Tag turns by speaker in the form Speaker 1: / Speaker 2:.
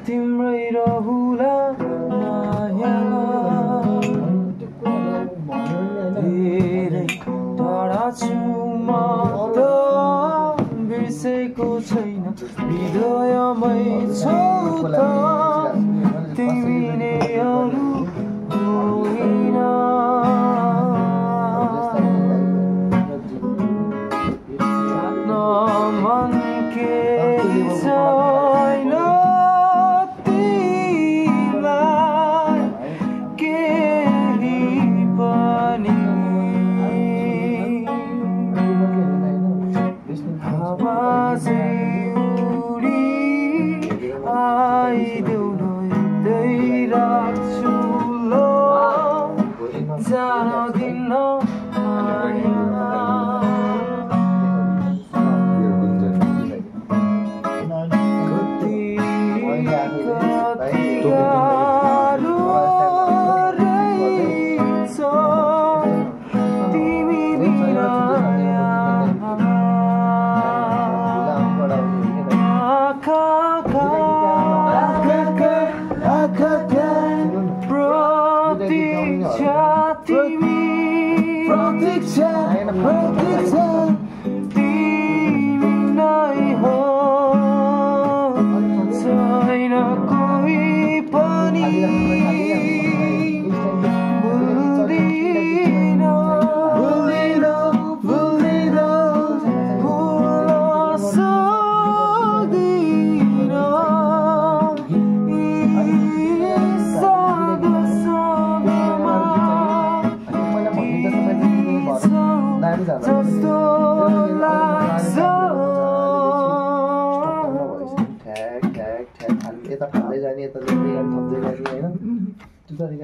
Speaker 1: तिम्रै रहुला माया धेरै टाढा छु म त बिर्सेको छैन हृदयमै छौ त तिमी नै अरू होइन मन केही छैन आइदेऊ न हिँड्दै राख्छु ल जान दिन्न कति गाह्रो रहेछ तिमी बिना प्रतीक्षा तिमी नै हो छैन कोही पनि भुल्दिन भुल्न सक्दिन जस्तो लाग्छ
Speaker 2: ठ्याक ठ्याक ठ्याक यता फाल्दै जाने यता थप्दै जाने होइन